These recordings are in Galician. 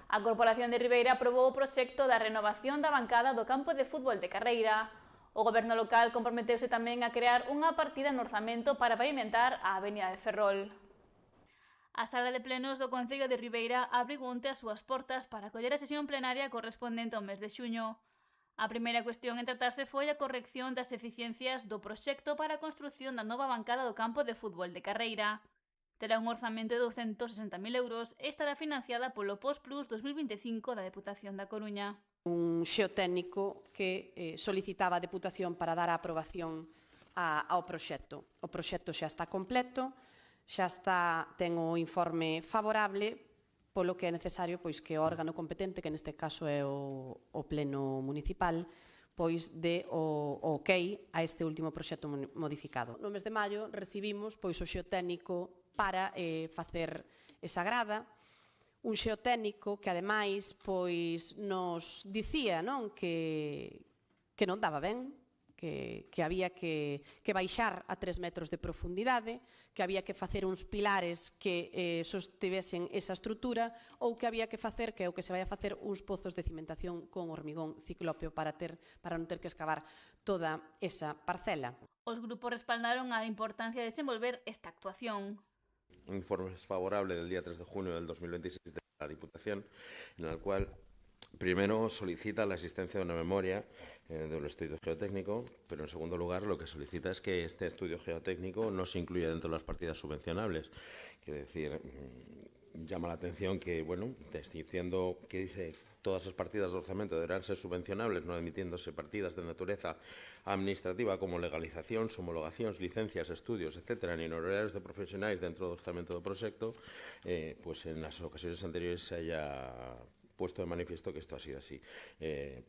A Corporación de Ribeira aprobou o proxecto da renovación da bancada do campo de fútbol de Carreira. O goberno local comprometeuse tamén a crear unha partida no orzamento para pavimentar a Avenida de Ferrol. A sala de plenos do Concello de Ribeira abriu onte as súas portas para acoller a sesión plenaria correspondente ao mes de xuño. A primeira cuestión en tratarse foi a corrección das eficiencias do proxecto para a construción da nova bancada do campo de fútbol de Carreira. Terá un orzamento de 260.000 euros e estará financiada polo POSPLUS 2025 da Deputación da Coruña. Un xeotécnico que solicitaba a Deputación para dar a aprobación ao proxecto. O proxecto xa está completo, ten o informe favorable, polo que é necesario que o órgano competente, que neste caso é o Pleno Municipal, dé o ok a este último proxecto modificado. No mes de maio recibimos o xeotécnico para facer esa grada, un xeotécnico que ademais nos dicía que non daba ben, que había que baixar a 3 metros de profundidade, que había que facer uns pilares que sostivesen esa estrutura ou que había que facer, que é o que se vai a facer, uns pozos de cimentación con hormigón ciclópeo para non ter que excavar toda esa parcela. Os grupos respaldaron a importancia de desenvolver esta actuación. Un informe favorable del día 3 de junio del 2026 de la Diputación, en el cual primero solicita la existencia de una memoria de un estudio geotécnico, pero en segundo lugar lo que solicita es que este estudio geotécnico no se incluya dentro de las partidas subvencionables. Quiere decir, llama la atención que, bueno, te estoy diciendo que dice todas las partidas de orzamento deberán ser subvencionables, no admitiéndose partidas de naturaleza administrativa como legalizacións, homologacións, licencias, estudios, etc., ni honorarios de profesionais dentro do orzamento do proxecto, pues en las ocasiones anteriores se haya puesto de manifiesto que esto ha sido así.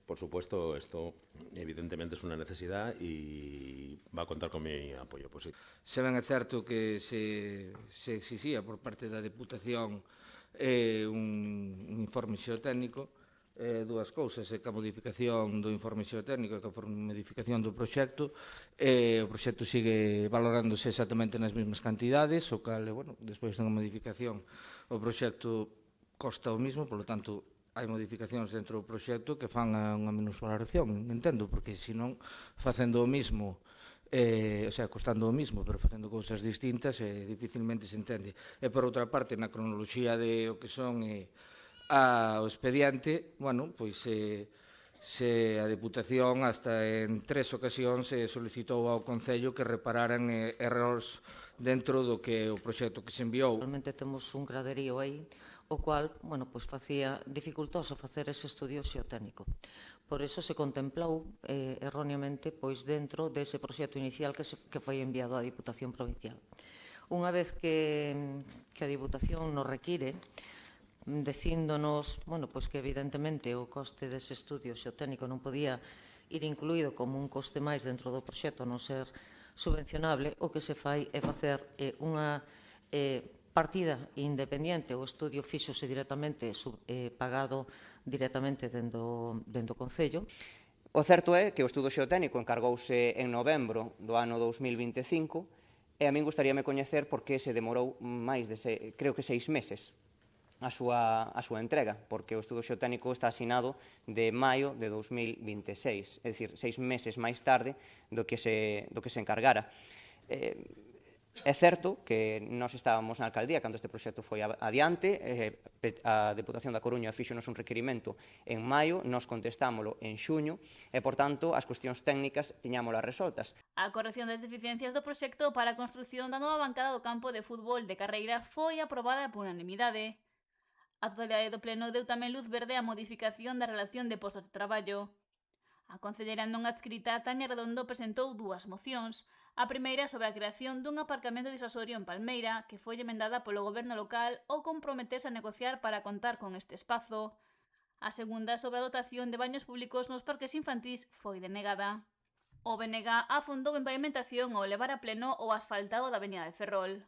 Por supuesto, esto evidentemente es una necesidad y va a contar con mi apoyo. Pues sí. Se ben é certo que se exixía por parte da Deputación un informe xeotécnico, dúas cousas, que a modificación do informe xeotécnico e que a modificación do proxecto. O proxecto sigue valorándose exactamente nas mesmas cantidades, o cal, bueno, despois dunha modificación, o proxecto costa o mismo, polo tanto, hai modificacións dentro do proxecto que fan unha minusvaloración, entendo, porque senón, facendo o mismo, costando o mismo, pero facendo cousas distintas, dificilmente se entende. E, por outra parte, na cronoloxía de o que son o expediente, bueno, pois se a Deputación hasta en 3 ocasións solicitou ao Concello que repararan errores dentro do que o proxecto que se enviou. Realmente temos un graderío aí, o cual, bueno, pois facía dificultoso facer ese estudio xeotécnico. Por eso se contemplou erróneamente pois dentro dese proxecto inicial que foi enviado á Diputación Provincial. Unha vez que a Diputación nos require, dicíndonos, bueno, pois que evidentemente o coste dese estudio xeotécnico non podía ir incluído como un coste máis dentro do proxecto, non ser subvencionable, o que se fai é facer unha partida independiente, o estudio fíxose directamente, pagado directamente dentro do Concello. O certo é que o estudo xeotécnico encargouse en novembro do ano 2025 e a min gustaríame coñecer por que se demorou máis de, creo que 6 meses a súa entrega, porque o estudo xeotécnico está asinado de maio de 2026, é dicir, 6 meses máis tarde do que se encargara. É certo que nós estábamos na alcaldía cando este proxecto foi adiante, a Deputación da Coruña fíxonos un requerimento en maio, nós contestámolo en xuño e, por tanto, as cuestións técnicas tiñámolas resoltas. A corrección das deficiencias do proxecto para a construción da nova bancada do campo de fútbol de Carreira foi aprobada por unanimidade. A totalidade do pleno deu tamén luz verde á modificación da relación de postos de traballo. A concellera non adscrita Tania Redondo presentou 2 mocións. A primeira sobre a creación dun aparcamento disuasorio en Palmeira, que foi emendada polo goberno local ou comprometerse a negociar para contar con este espazo. A segunda sobre a dotación de baños públicos nos parques infantís foi denegada. O BNG afondou en pavimentación ao levar a pleno o asfaltado da Avenida de Ferrol.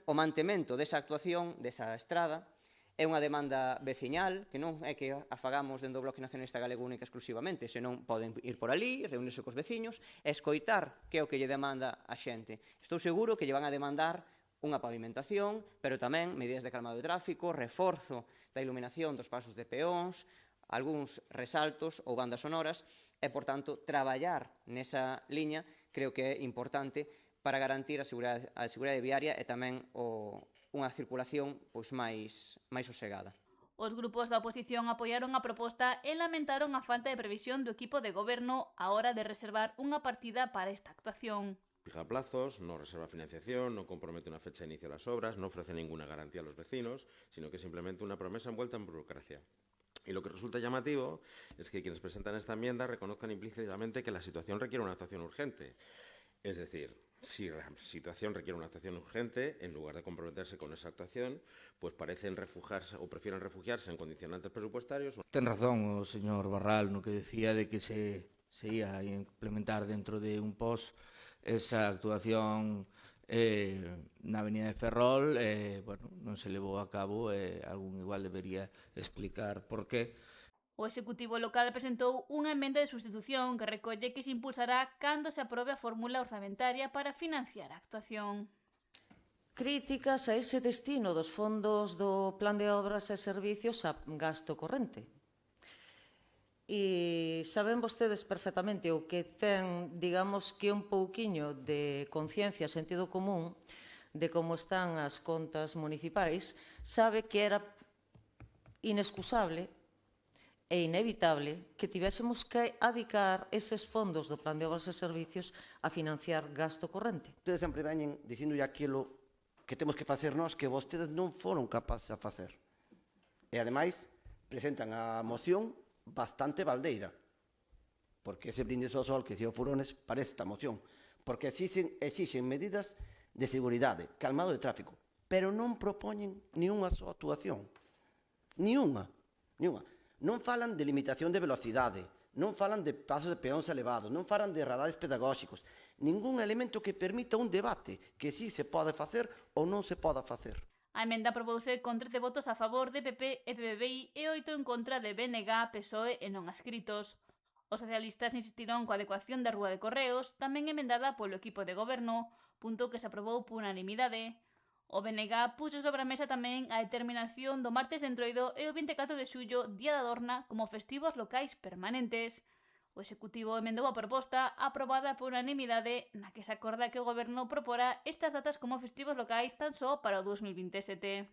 O mantemento desa actuación, desa estrada, é unha demanda veciñal, que non é que a fagamos dentro do Bloque Nacionalista Galego única exclusivamente, senón poden ir por ali, reunirse cos veciños e escoitar que é o que lle demanda a xente. Estou seguro que lle van a demandar unha pavimentación, pero tamén medidas de calmado de tráfico, reforzo da iluminación dos pasos de peóns, algúns resaltos ou bandas sonoras, e, por tanto, traballar nesa liña creo que é importante para garantir a seguridade viaria e tamén unha circulación pois máis sosegada. Os grupos da oposición apoiaron a proposta e lamentaron a falta de previsión do equipo de goberno á hora de reservar unha partida para esta actuación. Fija plazos, no reserva financiación, no compromete una fecha de inicio de las obras, no ofrece ninguna garantía a los vecinos, sino que es simplemente una promesa envuelta en burocracia. Y lo que resulta llamativo es que quienes presentan esta enmienda reconozcan implícitamente que la situación requiere una actuación urgente. Es decir, si la situación requiere una actuación urgente, en lugar de comprometerse con esa actuación, pues parecen refugiarse o prefieren refugiarse en condicionantes presupuestarios. Ten razón o señor Barral no que decía de que se ia a implementar dentro de un POS esa actuación na Avenida de Ferrol, bueno, non se levou a cabo, algún igual debería explicar por qué. O Executivo local presentou unha emenda de sustitución que recolle que se impulsará cando se aprobe a fórmula orzamentaria para financiar a actuación. Críticas a ese destino dos fondos do Plan de Obras e Servicios a gasto corrente. E saben vostedes perfectamente o que ten, digamos, que un pouquiño de conciencia, sentido común, de como están as contas municipais, sabe que era inexcusable e inevitable que tivésemos que adicar eses fondos do Plan de Obras e Servicios a financiar gasto corrente. Ustedes sempre veñen dicindo aquilo que temos que facer nós que vostedes non foron capaces de facer. E, ademais, presentan a moción bastante baldeira, porque ese brindis ao sol que dixo Furones parece esta moción, porque exixen medidas de seguridade, calmado de tráfico, pero non propoñen ni unha só actuación. Ni unha. Non falan de limitación de velocidade, non falan de pasos de peóns elevados, non falan de radares pedagóxicos, ningún elemento que permita un debate que si se pode facer ou non se pode facer. A emenda aprobouse con 13 votos a favor de PP e PPBI e 8 en contra de BNG, PSOE e non adscritos. Os socialistas insistiron coa adecuación da rúa de Correos, tamén emendada polo equipo de goberno, punto que se aprobou por unanimidade. O BNG puxo sobre a mesa tamén a determinación do martes de Entroido e o 24 de xullo, Día da Dorna, como festivos locais permanentes. O Executivo emendou a proposta aprobada por unanimidade na que se acorda que o Goberno proporá estas datas como festivos locais tan só para o 2027.